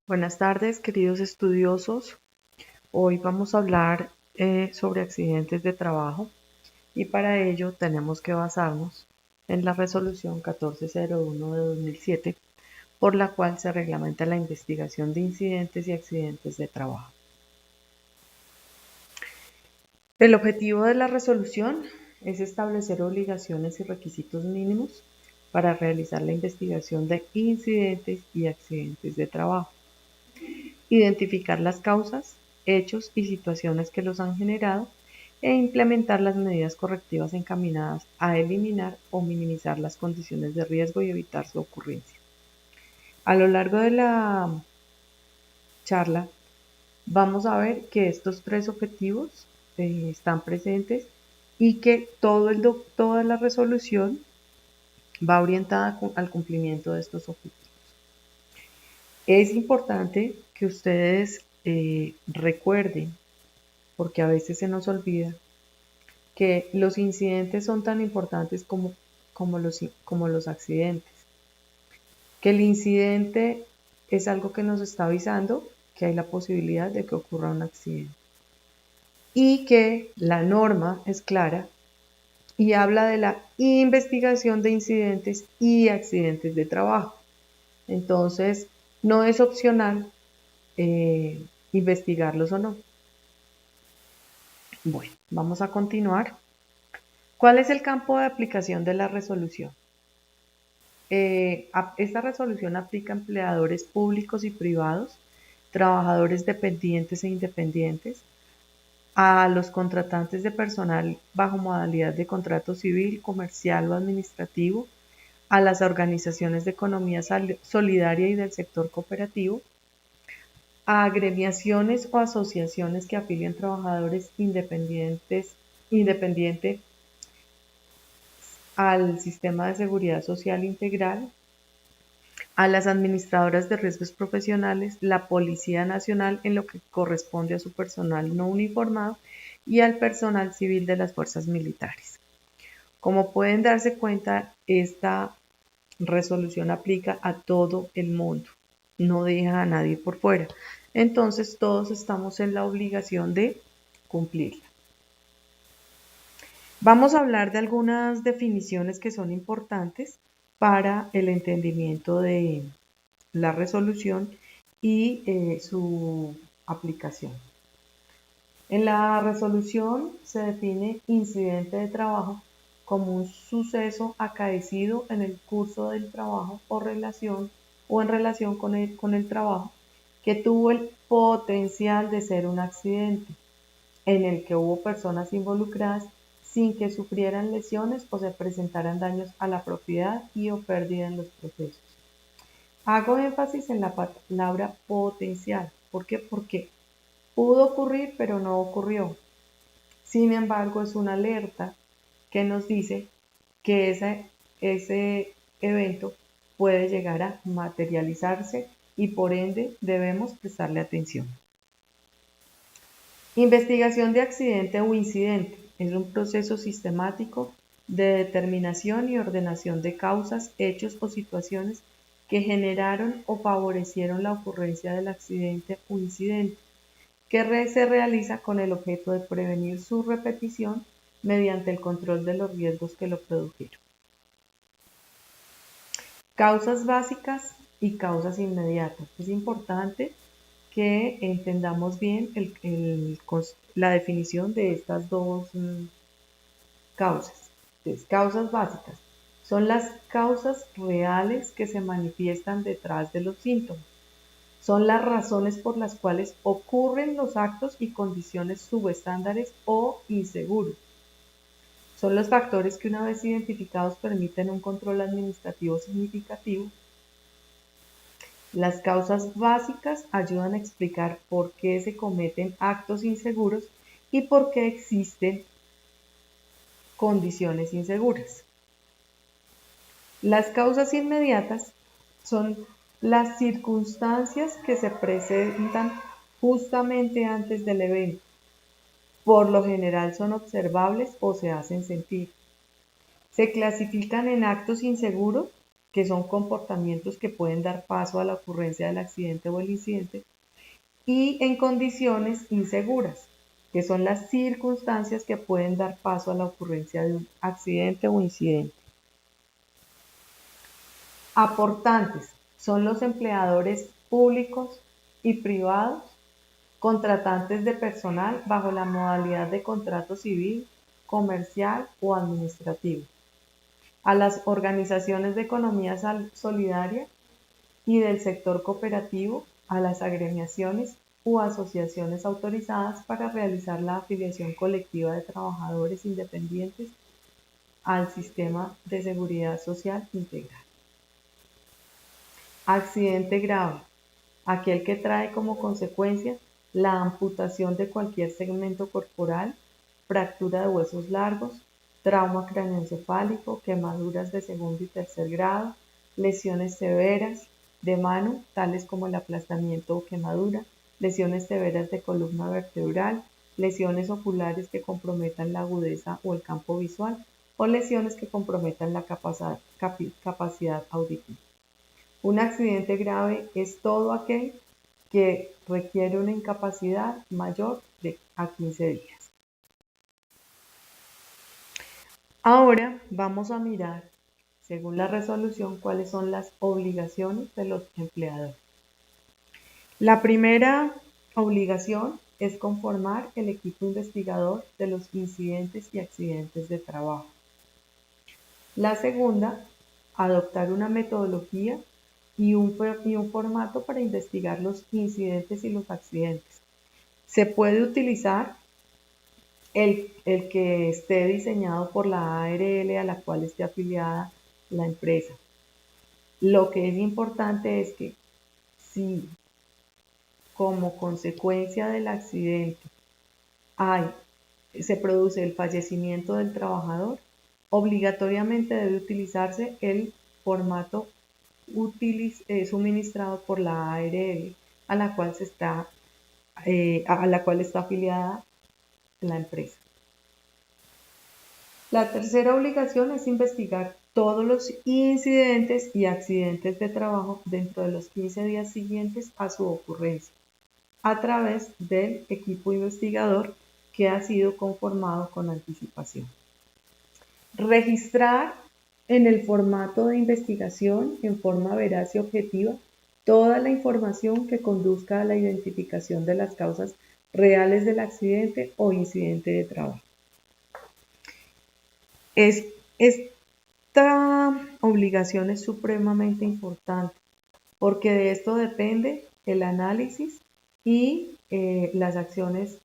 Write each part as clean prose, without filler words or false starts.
Buenas tardes, queridos estudiosos. Hoy vamos a hablar sobre accidentes de trabajo y para ello tenemos que basarnos en la resolución 1401 de 2007, por la cual se reglamenta la investigación de incidentes y accidentes de trabajo. El objetivo de la resolución es establecer obligaciones y requisitos mínimos para realizar la investigación de incidentes y accidentes de trabajo, identificar las causas, hechos y situaciones que los han generado e implementar las medidas correctivas encaminadas a eliminar o minimizar las condiciones de riesgo y evitar su ocurrencia. A lo largo de la charla vamos a ver que estos tres objetivos están presentes y que toda la resolución va orientada al cumplimiento de estos objetivos. Es importante que ustedes recuerden, porque a veces se nos olvida, que los incidentes son tan importantes como los accidentes. Que el incidente es algo que nos está avisando que hay la posibilidad de que ocurra un accidente. Y que la norma es clara y habla de la investigación de incidentes y accidentes de trabajo. Entonces, no es opcional investigarlos o no. Bueno, vamos a continuar. ¿Cuál es el campo de aplicación de la resolución? Esta resolución aplica a empleadores públicos y privados, trabajadores dependientes e independientes, a los contratantes de personal bajo modalidad de contrato civil, comercial o administrativo, a las organizaciones de economía solidaria y del sector cooperativo, a agremiaciones o asociaciones que afilian trabajadores independiente al sistema de seguridad social integral, a las administradoras de riesgos profesionales, la Policía Nacional en lo que corresponde a su personal no uniformado y al personal civil de las fuerzas militares. Como pueden darse cuenta, esta resolución aplica a todo el mundo, no deja a nadie por fuera. Entonces todos estamos en la obligación de cumplirla. Vamos a hablar de algunas definiciones que son importantes para el entendimiento de la resolución y su aplicación. En la resolución se define incidente de trabajo como un suceso acaecido en el curso del trabajo o en relación con el trabajo que tuvo el potencial de ser un accidente, en el que hubo personas involucradas sin que sufrieran lesiones o se presentaran daños a la propiedad y o pérdida en los procesos. Hago énfasis en la palabra potencial. ¿Por qué? Porque pudo ocurrir, pero no ocurrió. Sin embargo, es una alerta que nos dice que ese evento puede llegar a materializarse y por ende debemos prestarle atención. Investigación de accidente o incidente es un proceso sistemático de determinación y ordenación de causas, hechos o situaciones que generaron o favorecieron la ocurrencia del accidente o incidente, que se realiza con el objeto de prevenir su repetición mediante el control de los riesgos que lo produjeron. Causas básicas y causas inmediatas. Es importante que entendamos bien la definición de estas dos causas. Entonces, causas básicas son las causas reales que se manifiestan detrás de los síntomas. Son las razones por las cuales ocurren los actos y condiciones subestándares o inseguros. Son los factores que una vez identificados permiten un control administrativo significativo. Las causas básicas ayudan a explicar por qué se cometen actos inseguros y por qué existen condiciones inseguras. Las causas inmediatas son las circunstancias que se presentan justamente antes del evento. Por lo general son observables o se hacen sentir. Se clasifican en actos inseguros que son comportamientos que pueden dar paso a la ocurrencia del accidente o el incidente, y en condiciones inseguras, que son las circunstancias que pueden dar paso a la ocurrencia de un accidente o incidente. Aportantes son los empleadores públicos y privados, contratantes de personal bajo la modalidad de contrato civil, comercial o administrativo. A las organizaciones de economía solidaria y del sector cooperativo, a las agremiaciones u asociaciones autorizadas para realizar la afiliación colectiva de trabajadores independientes al sistema de seguridad social integral. Accidente grave, aquel que trae como consecuencia la amputación de cualquier segmento corporal, fractura de huesos largos, trauma craneoencefálico, quemaduras de segundo y tercer grado, lesiones severas de mano, tales como el aplastamiento o quemadura, lesiones severas de columna vertebral, lesiones oculares que comprometan la agudeza o el campo visual, o lesiones que comprometan la capacidad auditiva. Un accidente grave es todo aquel que requiere una incapacidad mayor de a 15 días. Ahora vamos a mirar, según la resolución, cuáles son las obligaciones de los empleadores. La primera obligación es conformar el equipo investigador de los incidentes y accidentes de trabajo. La segunda, adoptar una metodología y un formato para investigar los incidentes y los accidentes. Se puede utilizar el que esté diseñado por la ARL a la cual esté afiliada la empresa. Lo que es importante es que si como consecuencia del accidente se produce el fallecimiento del trabajador, obligatoriamente debe utilizarse el formato suministrado por la ARL a la cual está afiliada la empresa. La tercera obligación es investigar todos los incidentes y accidentes de trabajo dentro de los 15 días siguientes a su ocurrencia, a través del equipo investigador que ha sido conformado con anticipación. Registrar en el formato de investigación, en forma veraz y objetiva, toda la información que conduzca a la identificación de las causas reales del accidente o incidente de trabajo. Esta obligación es supremamente importante porque de esto depende el análisis y las acciones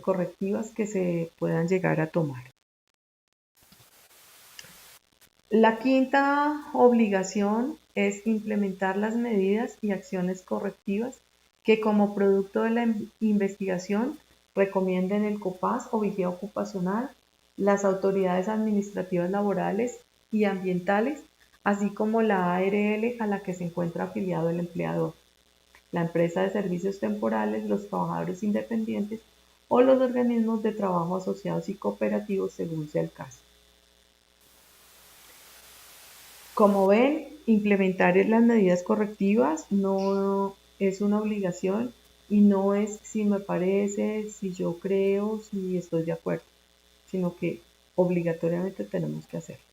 correctivas que se puedan llegar a tomar. La quinta obligación es implementar las medidas y acciones correctivas que como producto de la investigación recomienden el COPAS o Vigía Ocupacional, las autoridades administrativas laborales y ambientales, así como la ARL a la que se encuentra afiliado el empleador, la empresa de servicios temporales, los trabajadores independientes o los organismos de trabajo asociados y cooperativos según sea el caso. Como ven, implementar las medidas correctivas no es una obligación y no es si me parece, si yo creo, si estoy de acuerdo, sino que obligatoriamente tenemos que hacerlo.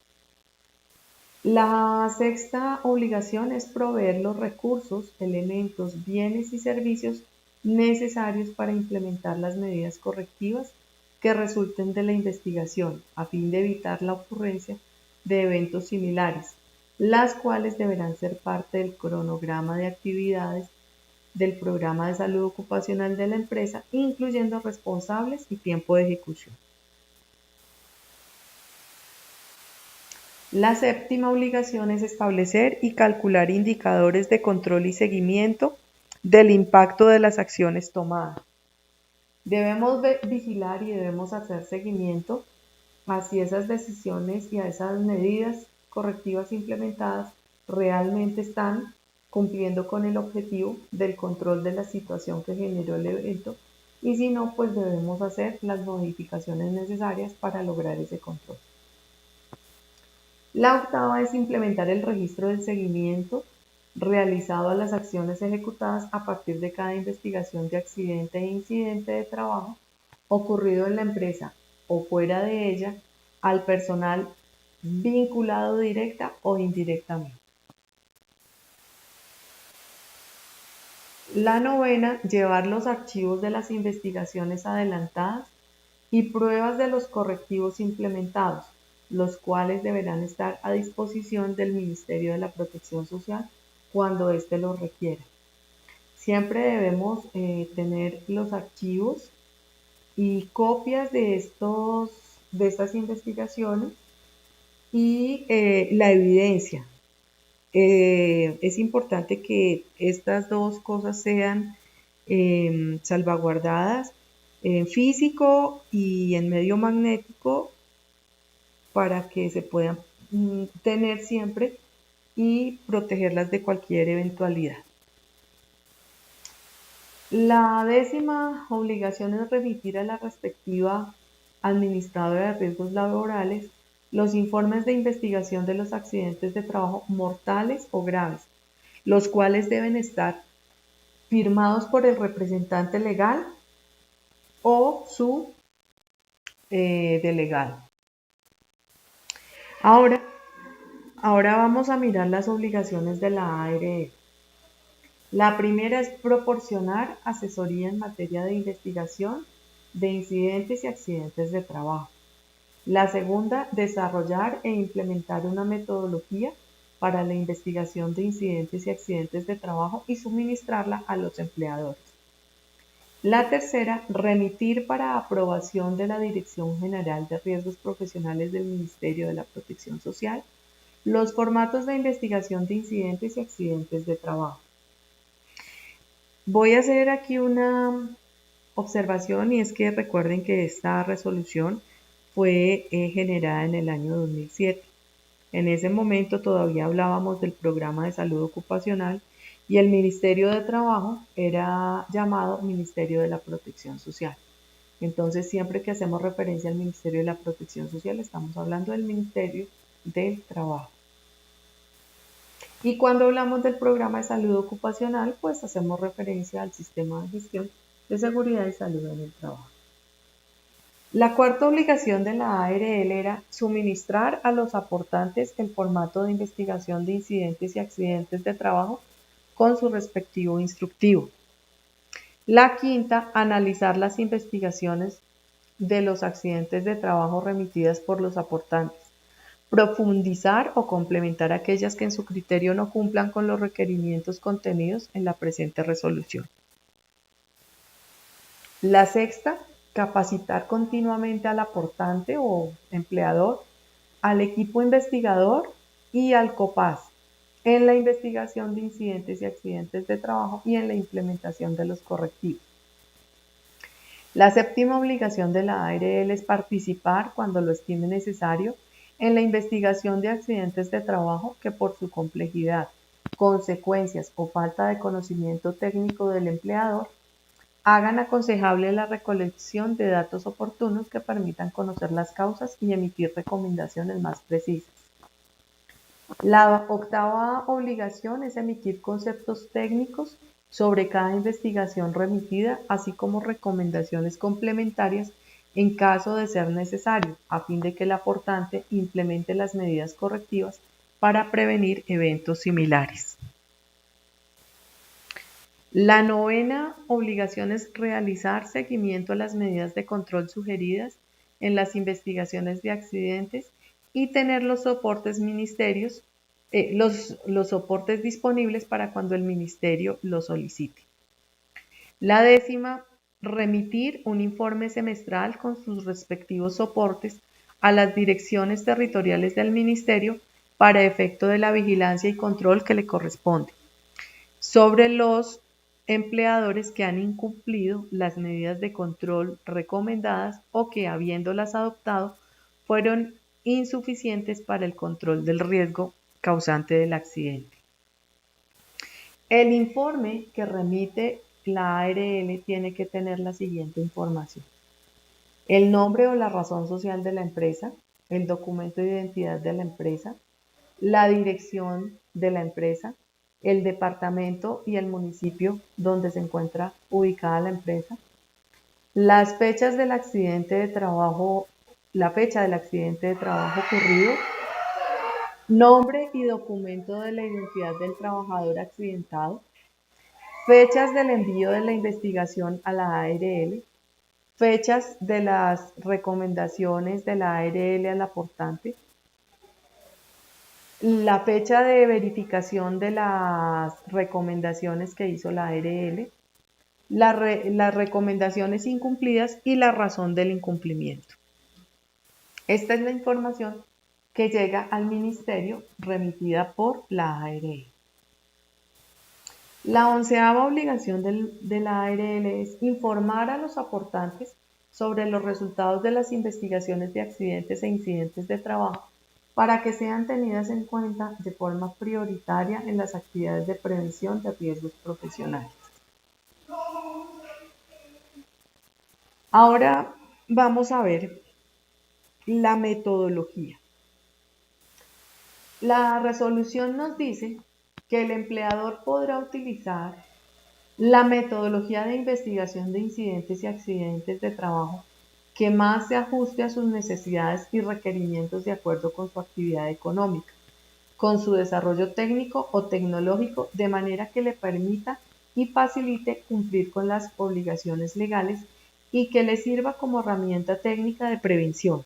La sexta obligación es proveer los recursos, elementos, bienes y servicios necesarios para implementar las medidas correctivas que resulten de la investigación a fin de evitar la ocurrencia de eventos similares, las cuales deberán ser parte del cronograma de actividades del programa de salud ocupacional de la empresa, incluyendo responsables y tiempo de ejecución. La séptima obligación es establecer y calcular indicadores de control y seguimiento del impacto de las acciones tomadas. Debemos vigilar y debemos hacer seguimiento a si esas decisiones y a esas medidas correctivas implementadas realmente están cumpliendo con el objetivo del control de la situación que generó el evento, y si no, pues debemos hacer las modificaciones necesarias para lograr ese control. La octava es implementar el registro del seguimiento realizado a las acciones ejecutadas a partir de cada investigación de accidente e incidente de trabajo ocurrido en la empresa o fuera de ella al personal vinculado directa o indirectamente. La novena, llevar los archivos de las investigaciones adelantadas y pruebas de los correctivos implementados, los cuales deberán estar a disposición del Ministerio de la Protección Social cuando éste los requiera. Siempre debemos tener los archivos y copias de estas investigaciones y la evidencia. Es importante que estas dos cosas sean salvaguardadas en físico y en medio magnético para que se puedan tener siempre y protegerlas de cualquier eventualidad. La décima obligación es remitir a la respectiva administradora de riesgos laborales los informes de investigación de los accidentes de trabajo mortales o graves, los cuales deben estar firmados por el representante legal o su delegado. Ahora vamos a mirar las obligaciones de la ARL. La primera es proporcionar asesoría en materia de investigación de incidentes y accidentes de trabajo. La segunda, desarrollar e implementar una metodología para la investigación de incidentes y accidentes de trabajo y suministrarla a los empleadores. La tercera, remitir para aprobación de la Dirección General de Riesgos Profesionales del Ministerio de la Protección Social los formatos de investigación de incidentes y accidentes de trabajo. Voy a hacer aquí una observación y es que recuerden que esta resolución fue generada en el año 2007. En ese momento todavía hablábamos del programa de salud ocupacional y el Ministerio de Trabajo era llamado Ministerio de la Protección Social. Entonces, siempre que hacemos referencia al Ministerio de la Protección Social, estamos hablando del Ministerio del Trabajo. Y cuando hablamos del programa de salud ocupacional, pues hacemos referencia al sistema de gestión de seguridad y salud en el trabajo. La cuarta obligación de la ARL era suministrar a los aportantes el formato de investigación de incidentes y accidentes de trabajo con su respectivo instructivo. La quinta, analizar las investigaciones de los accidentes de trabajo remitidas por los aportantes. Profundizar o complementar aquellas que en su criterio no cumplan con los requerimientos contenidos en la presente resolución. La sexta, capacitar continuamente al aportante o empleador, al equipo investigador y al COPAS en la investigación de incidentes y accidentes de trabajo y en la implementación de los correctivos. La séptima obligación de la ARL es participar, cuando lo estime necesario, en la investigación de accidentes de trabajo que por su complejidad, consecuencias o falta de conocimiento técnico del empleador hagan aconsejable la recolección de datos oportunos que permitan conocer las causas y emitir recomendaciones más precisas. La octava obligación es emitir conceptos técnicos sobre cada investigación remitida, así como recomendaciones complementarias en caso de ser necesario, a fin de que el aportante implemente las medidas correctivas para prevenir eventos similares. La novena obligación es realizar seguimiento a las medidas de control sugeridas en las investigaciones de accidentes y tener los soportes los soportes disponibles para cuando el ministerio lo solicite. La décima, remitir un informe semestral con sus respectivos soportes a las direcciones territoriales del ministerio para efecto de la vigilancia y control que le corresponde sobre los empleadores que han incumplido las medidas de control recomendadas o que, habiéndolas adoptado, fueron insuficientes para el control del riesgo causante del accidente. El informe que remite la ARL tiene que tener la siguiente información: el nombre o la razón social de la empresa, el documento de identidad de la empresa, la dirección de la empresa, el departamento y el municipio donde se encuentra ubicada la empresa, las fechas del accidente de trabajo, la fecha del accidente de trabajo ocurrido, nombre y documento de la identidad del trabajador accidentado, fechas del envío de la investigación a la ARL, fechas de las recomendaciones de la ARL al aportante, la fecha de verificación de las recomendaciones que hizo la ARL, las recomendaciones incumplidas y la razón del incumplimiento. Esta es la información que llega al ministerio remitida por la ARL. La 11ª obligación de la ARL es informar a los aportantes sobre los resultados de las investigaciones de accidentes e incidentes de trabajo para que sean tenidas en cuenta de forma prioritaria en las actividades de prevención de riesgos profesionales. Ahora vamos a ver la metodología. La resolución nos dice que el empleador podrá utilizar la metodología de investigación de incidentes y accidentes de trabajo que más se ajuste a sus necesidades y requerimientos de acuerdo con su actividad económica, con su desarrollo técnico o tecnológico, de manera que le permita y facilite cumplir con las obligaciones legales y que le sirva como herramienta técnica de prevención.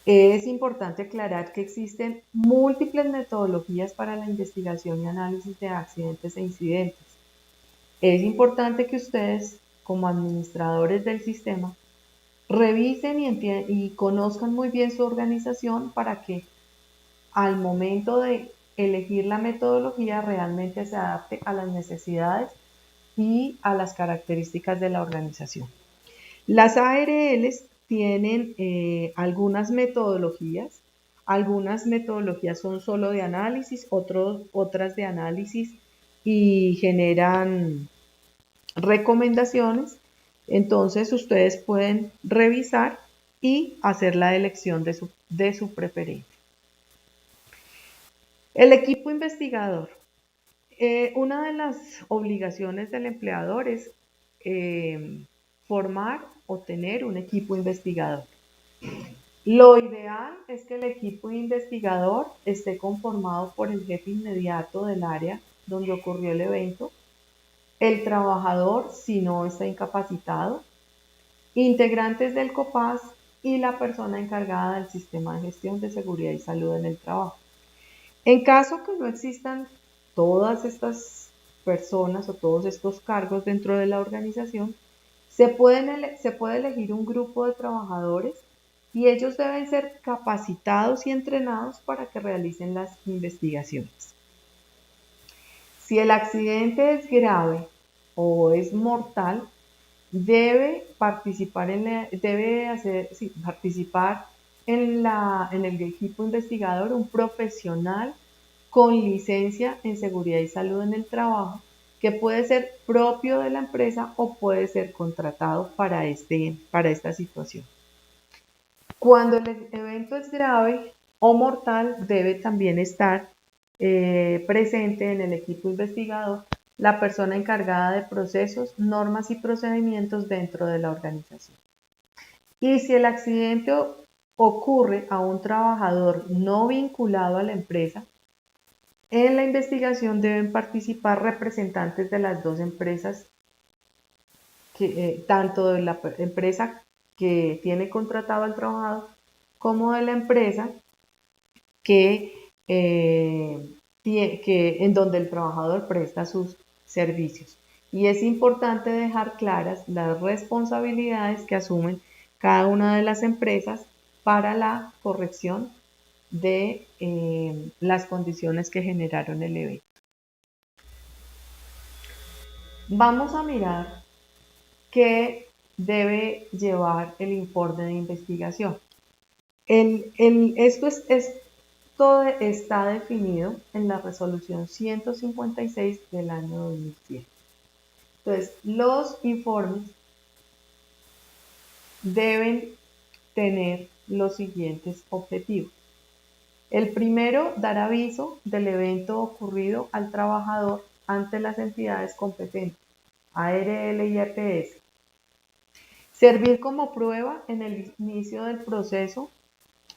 Es importante aclarar que existen múltiples metodologías para la investigación y análisis de accidentes e incidentes. Es importante que ustedes, como administradores del sistema, revisen y conozcan muy bien su organización para que al momento de elegir la metodología realmente se adapte a las necesidades y a las características de la organización. Las ARLs tienen algunas metodologías son solo de análisis, otras de análisis y generan recomendaciones. Entonces ustedes pueden revisar y hacer la elección de su preferencia. El equipo investigador. Una de las obligaciones del empleador es formar o tener un equipo investigador. Lo ideal es que el equipo investigador esté conformado por el jefe inmediato del área donde ocurrió el evento, el trabajador si no está incapacitado, integrantes del COPAS y la persona encargada del sistema de gestión de seguridad y salud en el trabajo. En caso que no existan todas estas personas o todos estos cargos dentro de la organización, se puede elegir un grupo de trabajadores y ellos deben ser capacitados y entrenados para que realicen las investigaciones. Si el accidente es grave o es mortal, debe participar en el equipo investigador un profesional con licencia en seguridad y salud en el trabajo, que puede ser propio de la empresa o puede ser contratado para esta situación. Cuando el evento es grave o mortal, debe también estar presente en el equipo investigador la persona encargada de procesos, normas y procedimientos dentro de la organización. Y si el accidente ocurre a un trabajador no vinculado a la empresa, en la investigación deben participar representantes de las dos empresas, tanto de la empresa que tiene contratado al trabajador como de la empresa en donde el trabajador presta sus servicios. Y es importante dejar claras las responsabilidades que asumen cada una de las empresas para la corrección de las condiciones que generaron el evento. Vamos a mirar qué debe llevar el informe de investigación. Esto está definido en la resolución 156 del año 2007. Entonces, los informes deben tener los siguientes objetivos. El primero, dar aviso del evento ocurrido al trabajador ante las entidades competentes, ARL y EPS. Servir como prueba en el inicio del proceso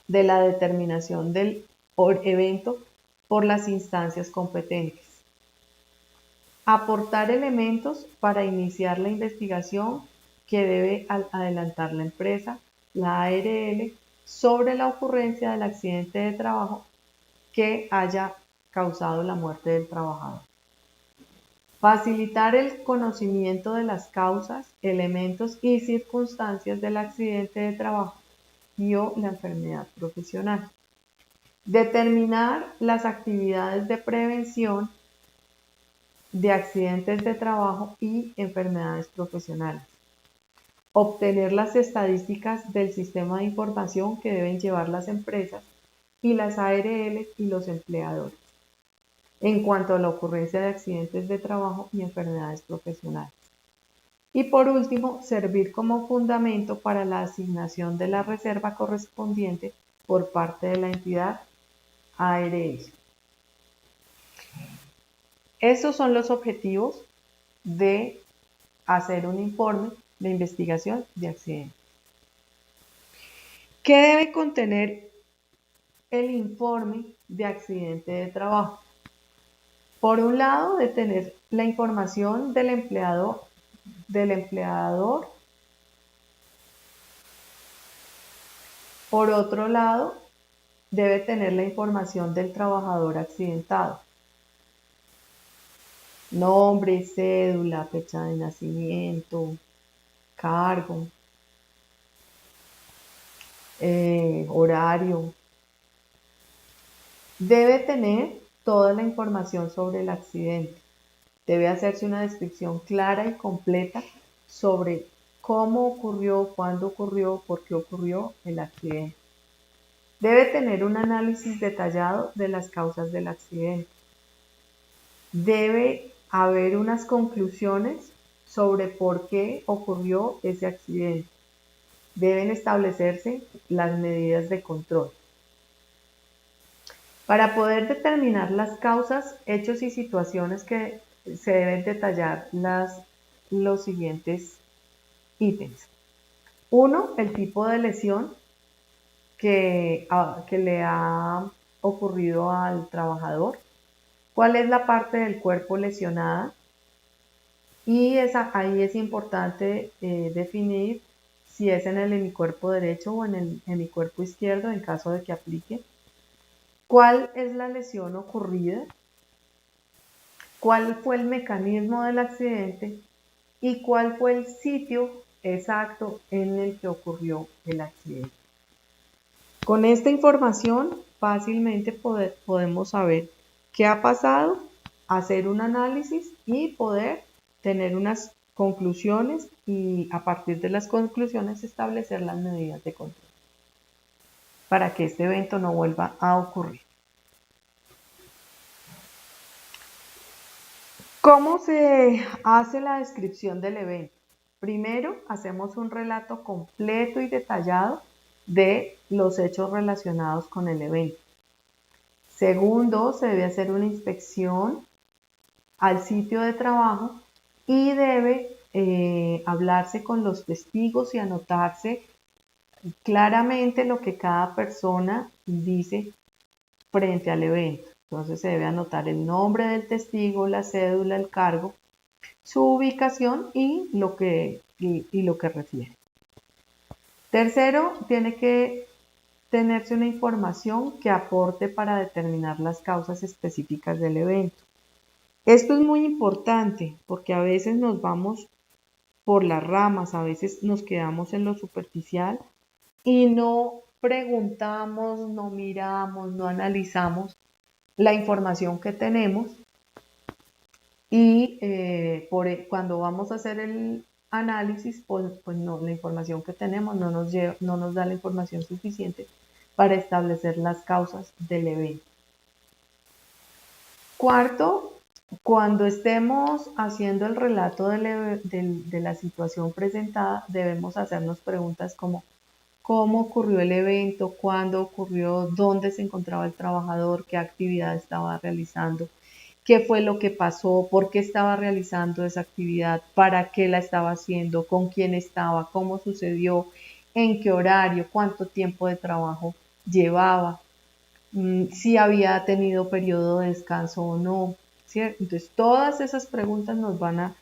de la determinación del evento por las instancias competentes. Aportar elementos para iniciar la investigación que debe adelantar la empresa, la ARL, sobre la ocurrencia del accidente de trabajo que haya causado la muerte del trabajador. Facilitar el conocimiento de las causas, elementos y circunstancias del accidente de trabajo y o la enfermedad profesional. Determinar las actividades de prevención de accidentes de trabajo y enfermedades profesionales. Obtener las estadísticas del sistema de información que deben llevar las empresas y las ARL y los empleadores en cuanto a la ocurrencia de accidentes de trabajo y enfermedades profesionales. Y por último, servir como fundamento para la asignación de la reserva correspondiente por parte de la entidad ARL. Esos son los objetivos de hacer un informe de investigación de accidentes. ¿Qué debe contener el informe de accidente de trabajo? Por un lado, de tener la información del empleador. Por otro lado, debe tener la información del trabajador accidentado. Nombre, cédula, fecha de nacimiento, cargo, horario. Debe tener toda la información sobre el accidente. Debe hacerse una descripción clara y completa sobre cómo ocurrió, cuándo ocurrió, por qué ocurrió el accidente. Debe tener un análisis detallado de las causas del accidente. Debe haber unas conclusiones sobre por qué ocurrió ese accidente. Deben establecerse las medidas de control. Para poder determinar las causas, hechos y situaciones que se deben detallar los siguientes ítems. 1. El tipo de lesión que le ha ocurrido al trabajador. ¿Cuál es la parte del cuerpo lesionada? Y ahí es importante definir si es en el hemicuerpo derecho o en el hemicuerpo izquierdo en caso de que aplique. ¿Cuál es la lesión ocurrida? ¿Cuál fue el mecanismo del accidente? ¿Y cuál fue el sitio exacto en el que ocurrió el accidente? Con esta información fácilmente podemos saber qué ha pasado, hacer un análisis y poder tener unas conclusiones y a partir de las conclusiones establecer las medidas de control para que este evento no vuelva a ocurrir. ¿Cómo se hace la descripción del evento? Primero, hacemos un relato completo y detallado de los hechos relacionados con el evento. Segundo, se debe hacer una inspección al sitio de trabajo y debe hablarse con los testigos y anotarse claramente lo que cada persona dice frente al evento. Entonces se debe anotar el nombre del testigo, la cédula, el cargo, su ubicación y lo que refiere. Tercero, tiene que tenerse una información que aporte para determinar las causas específicas del evento. Esto es muy importante porque a veces nos vamos por las ramas, a veces nos quedamos en lo superficial y no preguntamos, no miramos, no analizamos la información que tenemos y cuando vamos a hacer el análisis, pues no, la información que tenemos no nos da la información suficiente para establecer las causas del evento. Cuarto, cuando estemos haciendo el relato de la situación presentada, debemos hacernos preguntas como cómo ocurrió el evento, cuándo ocurrió, dónde se encontraba el trabajador, qué actividad estaba realizando, qué fue lo que pasó, por qué estaba realizando esa actividad, para qué la estaba haciendo, con quién estaba, cómo sucedió, en qué horario, cuánto tiempo de trabajo llevaba, si había tenido periodo de descanso o no, ¿cierto? Entonces, todas esas preguntas nos van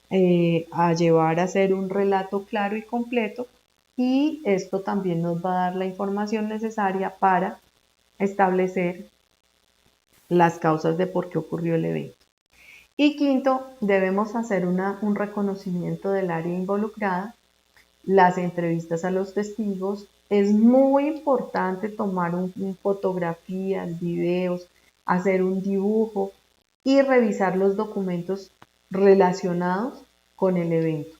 a llevar a hacer un relato claro y completo, y esto también nos va a dar la información necesaria para establecer las causas de por qué ocurrió el evento. Y quinto, debemos hacer un reconocimiento del área involucrada, las entrevistas a los testigos. Es muy importante tomar fotografías, videos, hacer un dibujo y revisar los documentos relacionados con el evento.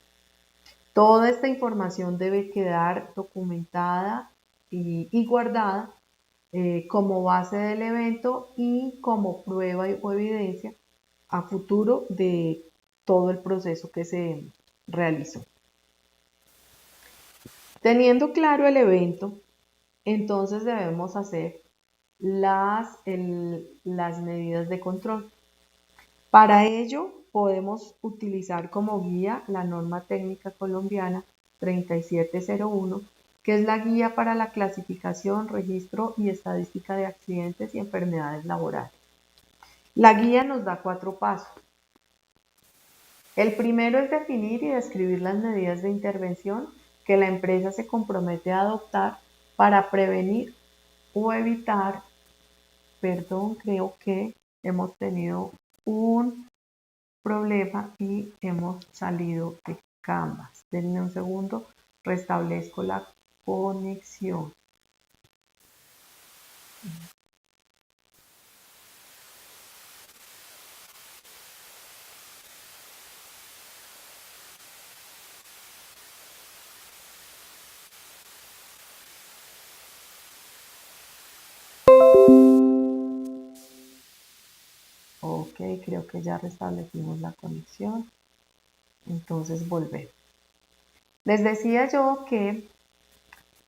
Toda esta información debe quedar documentada y guardada como base del evento y como prueba o evidencia a futuro de todo el proceso que se realizó. Teniendo claro el evento, entonces debemos hacer las medidas de control. Para ello podemos utilizar como guía la norma técnica colombiana 3701, que es la guía para la clasificación, registro y estadística de accidentes y enfermedades laborales. La guía nos da 4 pasos. El primero es definir y describir las medidas de intervención que la empresa se compromete a adoptar para prevenir o evitar. Perdón, creo que hemos tenido un problema y hemos salido de Canvas. Denme un segundo, restablezco la conexión. Ok, creo que ya restablecimos la conexión. Entonces volver. Les decía yo que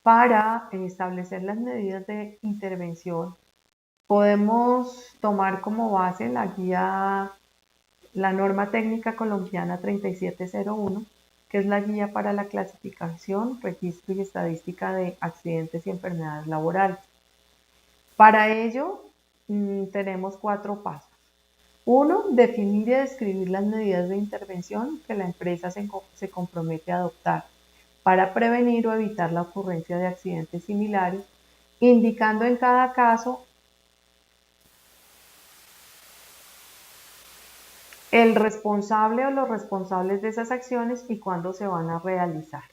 para establecer las medidas de intervención podemos tomar como base la guía, la norma técnica colombiana 3701, que es la guía para la clasificación, registro y estadística de accidentes y enfermedades laborales. Para ello tenemos 4 pasos. 1. Definir y describir las medidas de intervención que la empresa se compromete a adoptar para prevenir o evitar la ocurrencia de accidentes similares, indicando en cada caso el responsable o los responsables de esas acciones y cuándo se van a realizar.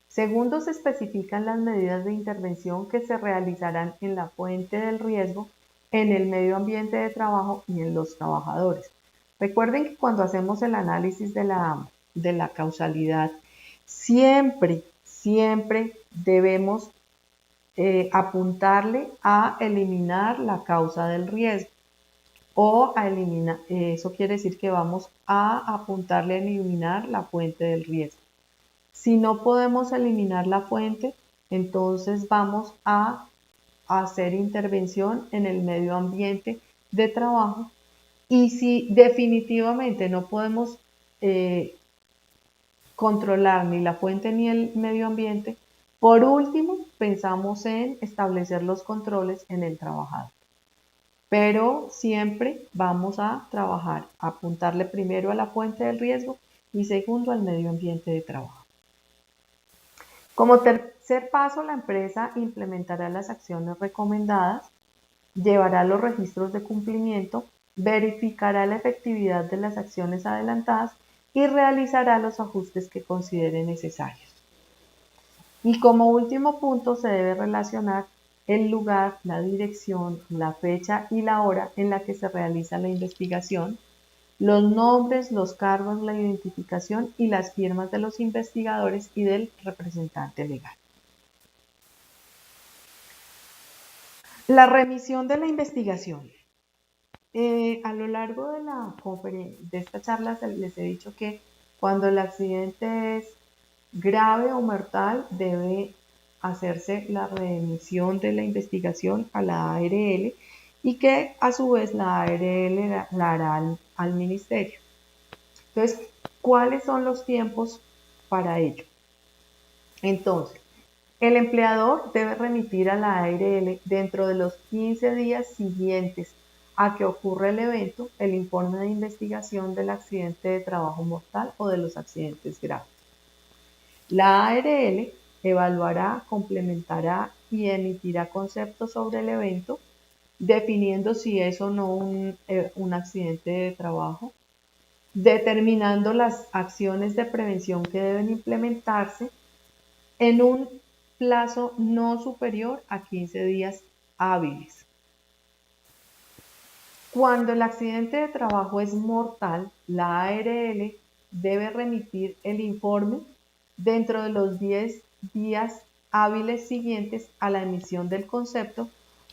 Segundo, se especifican las medidas de intervención que se realizarán en la fuente del riesgo, en el medio ambiente de trabajo y en los trabajadores. Recuerden que cuando hacemos el análisis de la causalidad, siempre debemos apuntarle a eliminar la causa del riesgo o a eliminar, eso quiere decir que vamos a apuntarle a eliminar la fuente del riesgo. Si no podemos eliminar la fuente, entonces vamos a hacer intervención en el medio ambiente de trabajo, y si definitivamente no podemos controlar ni la fuente ni el medio ambiente, por último pensamos en establecer los controles en el trabajador. Pero siempre vamos a trabajar, a apuntarle primero a la fuente del riesgo y segundo al medio ambiente de trabajo. Como tercer paso, la empresa implementará las acciones recomendadas, llevará los registros de cumplimiento, verificará la efectividad de las acciones adelantadas y realizará los ajustes que considere necesarios. Y como último punto, se debe relacionar el lugar, la dirección, la fecha y la hora en la que se realiza la investigación, los nombres, los cargos, la identificación y las firmas de los investigadores y del representante legal. La remisión de la investigación. A lo largo de esta charla les he dicho que cuando el accidente es grave o mortal debe hacerse la remisión de la investigación a la ARL y que a su vez la ARL la hará al ministerio. Entonces, ¿cuáles son los tiempos para ello? Entonces, el empleador debe remitir a la ARL dentro de los 15 días siguientes a que ocurra el evento el informe de investigación del accidente de trabajo mortal o de los accidentes graves. La ARL evaluará, complementará y emitirá conceptos sobre el evento, definiendo si es o no un accidente de trabajo, determinando las acciones de prevención que deben implementarse en un plazo no superior a 15 días hábiles. Cuando el accidente de trabajo es mortal, la ARL debe remitir el informe dentro de los 10 días hábiles siguientes a la emisión del concepto,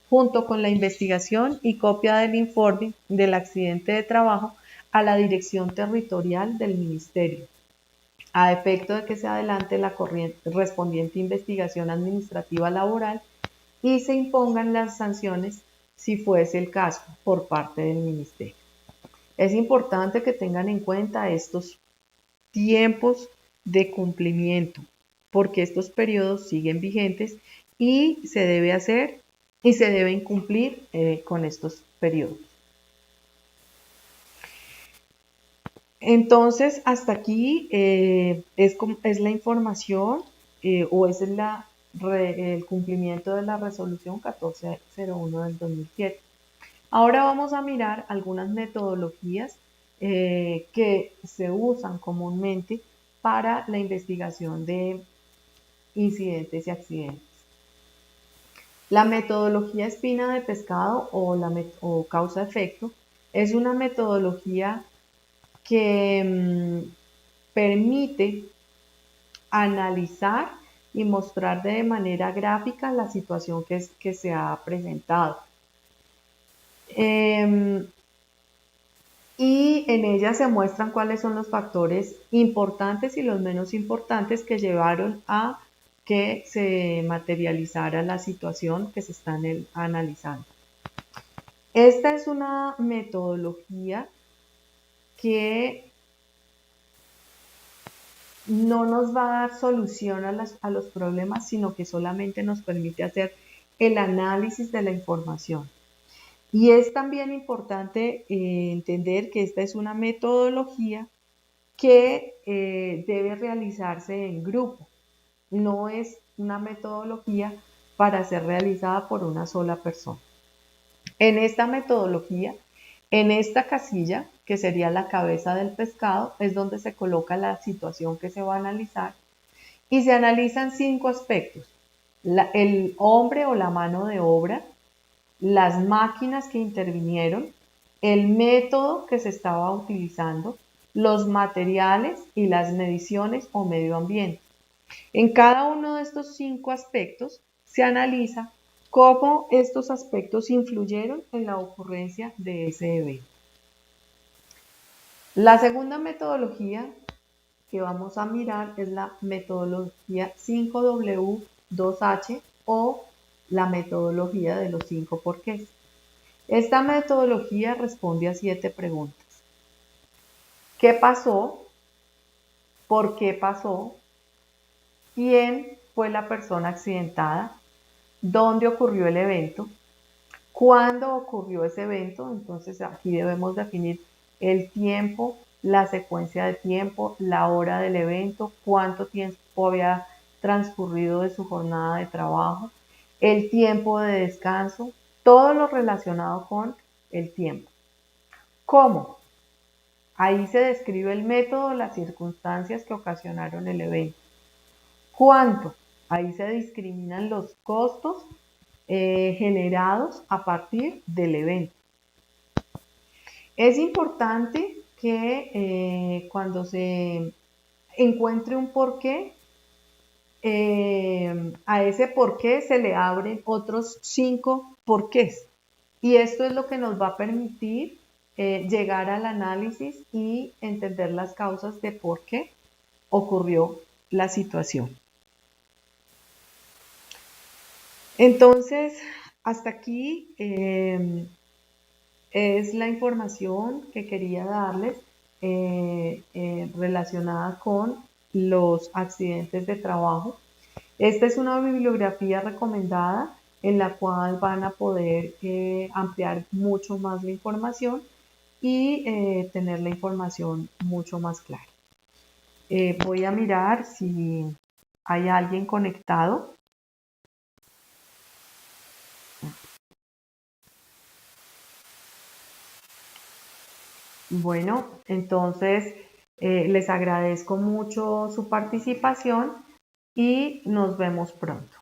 junto con la investigación y copia del informe del accidente de trabajo a la Dirección Territorial del Ministerio, a efecto de que se adelante la correspondiente investigación administrativa laboral y se impongan las sanciones si fuese el caso por parte del Ministerio. Es importante que tengan en cuenta estos tiempos de cumplimiento, porque estos periodos siguen vigentes y se debe hacer y se deben cumplir con estos periodos. Entonces, hasta aquí es la información o es el cumplimiento de la resolución 1401 del 2007. Ahora vamos a mirar algunas metodologías que se usan comúnmente para la investigación de incidentes y accidentes. La metodología espina de pescado o causa-efecto es una metodología que permite analizar y mostrar de manera gráfica la situación que se ha presentado. Y en ella se muestran cuáles son los factores importantes y los menos importantes que llevaron a que se materializara la situación que se está analizando. Esta es una metodología que no nos va a dar solución a los problemas, sino que solamente nos permite hacer el análisis de la información. Y es también importante entender que esta es una metodología que debe realizarse en grupo. No es una metodología para ser realizada por una sola persona. En esta metodología, en esta casilla, que sería la cabeza del pescado, es donde se coloca la situación que se va a analizar y se analizan 5 aspectos: el hombre o la mano de obra, las máquinas que intervinieron, el método que se estaba utilizando, los materiales y las mediciones o medio ambiente. En cada uno de estos 5 aspectos se analiza cómo estos aspectos influyeron en la ocurrencia de ese evento. La segunda metodología que vamos a mirar es la metodología 5W2H o la metodología de los 5 porqués. Esta metodología responde a 7 preguntas. ¿Qué pasó? ¿Por qué pasó? ¿Quién fue la persona accidentada? ¿Dónde ocurrió el evento? ¿Cuándo ocurrió ese evento? Entonces aquí debemos definir el tiempo, la secuencia de tiempo, la hora del evento, cuánto tiempo había transcurrido de su jornada de trabajo, el tiempo de descanso, todo lo relacionado con el tiempo. ¿Cómo? Ahí se describe el método, las circunstancias que ocasionaron el evento. ¿Cuánto? Ahí se discriminan los costos generados a partir del evento. Es importante que cuando se encuentre un porqué, a ese porqué se le abren otros 5 porqués. Y esto es lo que nos va a permitir llegar al análisis y entender las causas de por qué ocurrió la situación. Entonces, hasta aquí es la información que quería darles relacionada con los accidentes de trabajo. Esta es una bibliografía recomendada en la cual van a poder ampliar mucho más la información y tener la información mucho más clara. Voy a mirar si hay alguien conectado. Bueno, entonces les agradezco mucho su participación y nos vemos pronto.